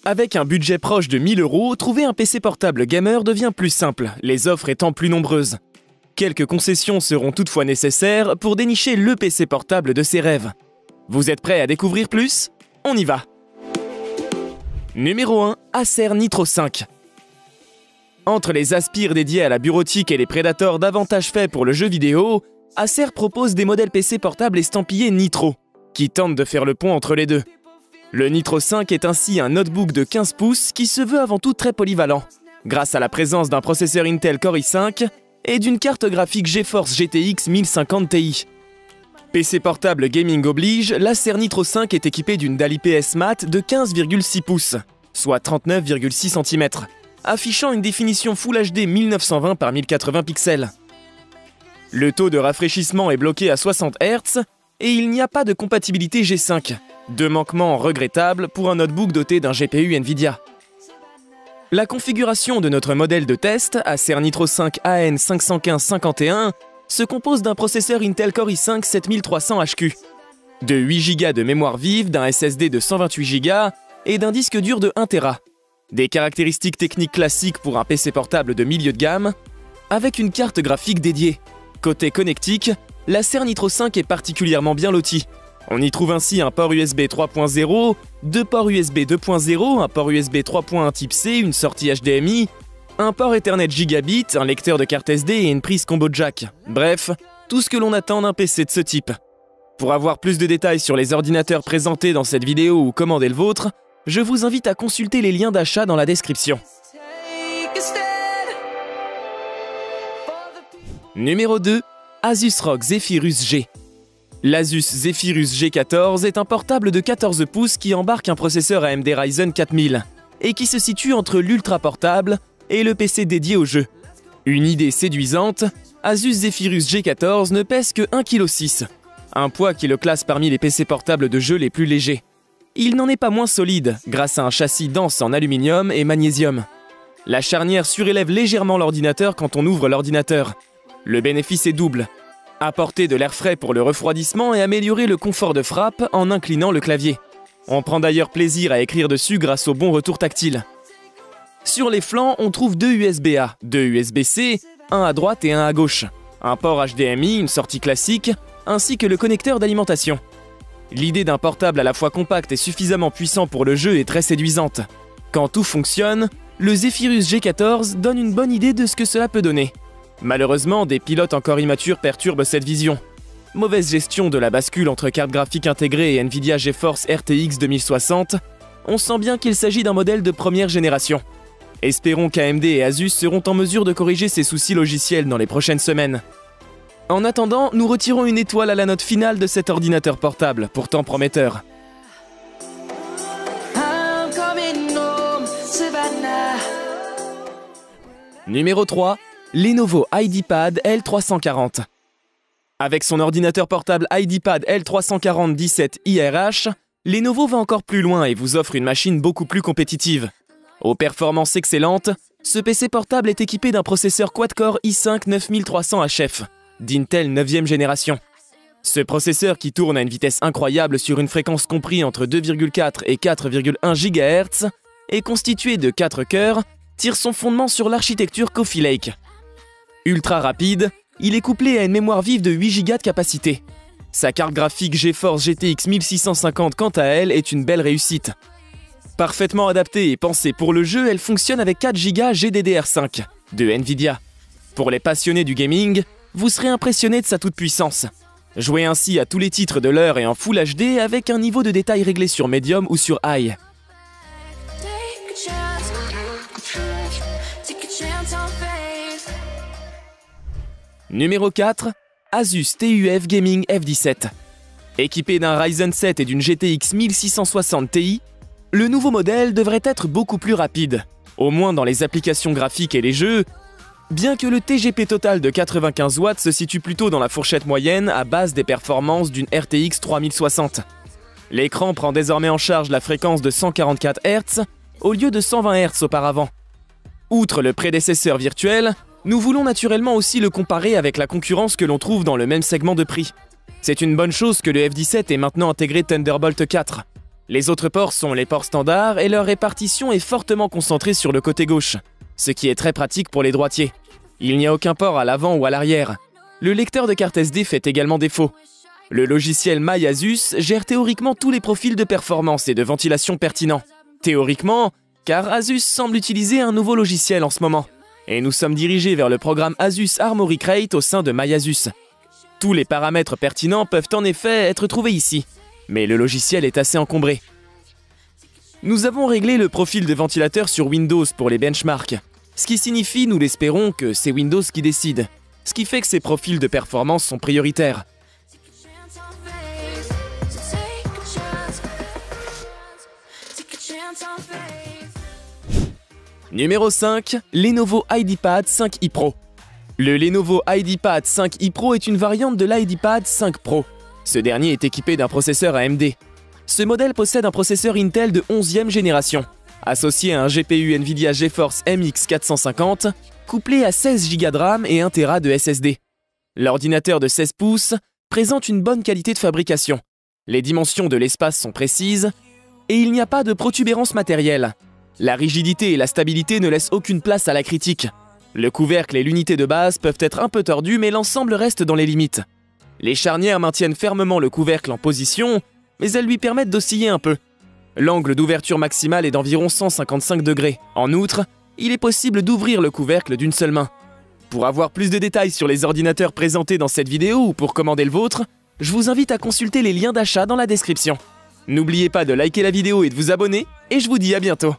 Avec un budget proche de 1000 €, trouver un PC portable gamer devient plus simple, les offres étant plus nombreuses. Quelques concessions seront toutefois nécessaires pour dénicher le PC portable de ses rêves. Vous êtes prêts à découvrir plus? On y va! Numéro 1, Acer Nitro 5. Entre les Aspire dédiés à la bureautique et les Predator davantage faits pour le jeu vidéo, Acer propose des modèles PC portables estampillés Nitro, qui tentent de faire le pont entre les deux. Le Nitro 5 est ainsi un notebook de 15 pouces qui se veut avant tout très polyvalent, grâce à la présence d'un processeur Intel Core i5 et d'une carte graphique GeForce GTX 1050 Ti. PC portable gaming oblige, l'Acer Nitro 5 est équipé d'une dalle IPS mat de 15,6 pouces, soit 39,6 cm, affichant une définition Full HD 1920 par 1080 pixels. Le taux de rafraîchissement est bloqué à 60 Hz et il n'y a pas de compatibilité G5, deux manquements regrettables pour un notebook doté d'un GPU Nvidia. La configuration de notre modèle de test, Acer Nitro 5 AN51551, se compose d'un processeur Intel Core i5 7300HQ, de 8 Go de mémoire vive, d'un SSD de 128 Go et d'un disque dur de 1 Tera. Des caractéristiques techniques classiques pour un PC portable de milieu de gamme, avec une carte graphique dédiée. Côté connectique, l'Acer Nitro 5 est particulièrement bien loti. On y trouve ainsi un port USB 3.0, deux ports USB 2.0, un port USB 3.1 type C, une sortie HDMI, un port Ethernet Gigabit, un lecteur de carte SD et une prise combo jack. Bref, tout ce que l'on attend d'un PC de ce type. Pour avoir plus de détails sur les ordinateurs présentés dans cette vidéo ou commander le vôtre, je vous invite à consulter les liens d'achat dans la description. Numéro 2, Asus ROG Zephyrus G. L'Asus Zephyrus G14 est un portable de 14 pouces qui embarque un processeur AMD Ryzen 4000 et qui se situe entre l'ultra portable et le PC dédié au jeu. Une idée séduisante, Asus Zephyrus G14 ne pèse que 1,6 kg, un poids qui le classe parmi les PC portables de jeu les plus légers. Il n'en est pas moins solide grâce à un châssis dense en aluminium et magnésium. La charnière surélève légèrement l'ordinateur quand on ouvre l'ordinateur. Le bénéfice est double. Apporter de l'air frais pour le refroidissement et améliorer le confort de frappe en inclinant le clavier. On prend d'ailleurs plaisir à écrire dessus grâce au bon retour tactile. Sur les flancs, on trouve deux USB-A, deux USB-C, un à droite et un à gauche, un port HDMI, une sortie classique, ainsi que le connecteur d'alimentation. L'idée d'un portable à la fois compact et suffisamment puissant pour le jeu est très séduisante. Quand tout fonctionne, le Zephyrus G14 donne une bonne idée de ce que cela peut donner. Malheureusement, des pilotes encore immatures perturbent cette vision. Mauvaise gestion de la bascule entre carte graphique intégrée et Nvidia GeForce RTX 2060, on sent bien qu'il s'agit d'un modèle de première génération. Espérons qu'AMD et Asus seront en mesure de corriger ces soucis logiciels dans les prochaines semaines. En attendant, nous retirons une étoile à la note finale de cet ordinateur portable, pourtant prometteur. Numéro 3, Lenovo IdeaPad L340. Avec son ordinateur portable IdeaPad L340 17 IRH, Lenovo va encore plus loin et vous offre une machine beaucoup plus compétitive. Aux performances excellentes, ce PC portable est équipé d'un processeur quad-core i5 9300HF, d'Intel 9e génération. Ce processeur qui tourne à une vitesse incroyable sur une fréquence comprise entre 2,4 et 4,1 GHz est constitué de 4 cœurs, tire son fondement sur l'architecture Coffee Lake. Ultra rapide, il est couplé à une mémoire vive de 8 Go de capacité. Sa carte graphique GeForce GTX 1650 quant à elle est une belle réussite. Parfaitement adaptée et pensée pour le jeu, elle fonctionne avec 4 Go GDDR5 de Nvidia. Pour les passionnés du gaming, vous serez impressionné de sa toute-puissance. Jouez ainsi à tous les titres de l'heure et en Full HD avec un niveau de détail réglé sur Medium ou sur High. Numéro 4, Asus TUF Gaming F17. Équipé d'un Ryzen 7 et d'une GTX 1660 Ti, le nouveau modèle devrait être beaucoup plus rapide, au moins dans les applications graphiques et les jeux, bien que le TGP total de 95 watts se situe plutôt dans la fourchette moyenne à base des performances d'une RTX 3060. L'écran prend désormais en charge la fréquence de 144 Hz au lieu de 120 Hz auparavant. Outre le prédécesseur virtuel, Nous voulons naturellement aussi le comparer avec la concurrence que l'on trouve dans le même segment de prix. C'est une bonne chose que le F17 ait maintenant intégré Thunderbolt 4. Les autres ports sont les ports standards et leur répartition est fortement concentrée sur le côté gauche, ce qui est très pratique pour les droitiers. Il n'y a aucun port à l'avant ou à l'arrière. Le lecteur de carte SD fait également défaut. Le logiciel MyAsus gère théoriquement tous les profils de performance et de ventilation pertinents. Théoriquement, car Asus semble utiliser un nouveau logiciel en ce moment. Et nous sommes dirigés vers le programme Asus Armoury Crate au sein de MyAsus. Tous les paramètres pertinents peuvent en effet être trouvés ici, mais le logiciel est assez encombré. Nous avons réglé le profil de ventilateur sur Windows pour les benchmarks, ce qui signifie, nous l'espérons, que c'est Windows qui décide, ce qui fait que ces profils de performance sont prioritaires. Numéro 5, Lenovo IdeaPad 5i Pro. Le Lenovo IdeaPad 5i Pro est une variante de l'IdeaPad 5 Pro. Ce dernier est équipé d'un processeur AMD. Ce modèle possède un processeur Intel de 11e génération, associé à un GPU Nvidia GeForce MX 450, couplé à 16 Go de RAM et 1 Tera de SSD. L'ordinateur de 16 pouces présente une bonne qualité de fabrication. Les dimensions de l'espace sont précises et il n'y a pas de protubérance matérielle. La rigidité et la stabilité ne laissent aucune place à la critique. Le couvercle et l'unité de base peuvent être un peu tordus, mais l'ensemble reste dans les limites. Les charnières maintiennent fermement le couvercle en position, mais elles lui permettent d'osciller un peu. L'angle d'ouverture maximale est d'environ 155 degrés. En outre, il est possible d'ouvrir le couvercle d'une seule main. Pour avoir plus de détails sur les ordinateurs présentés dans cette vidéo ou pour commander le vôtre, je vous invite à consulter les liens d'achat dans la description. N'oubliez pas de liker la vidéo et de vous abonner, et je vous dis à bientôt.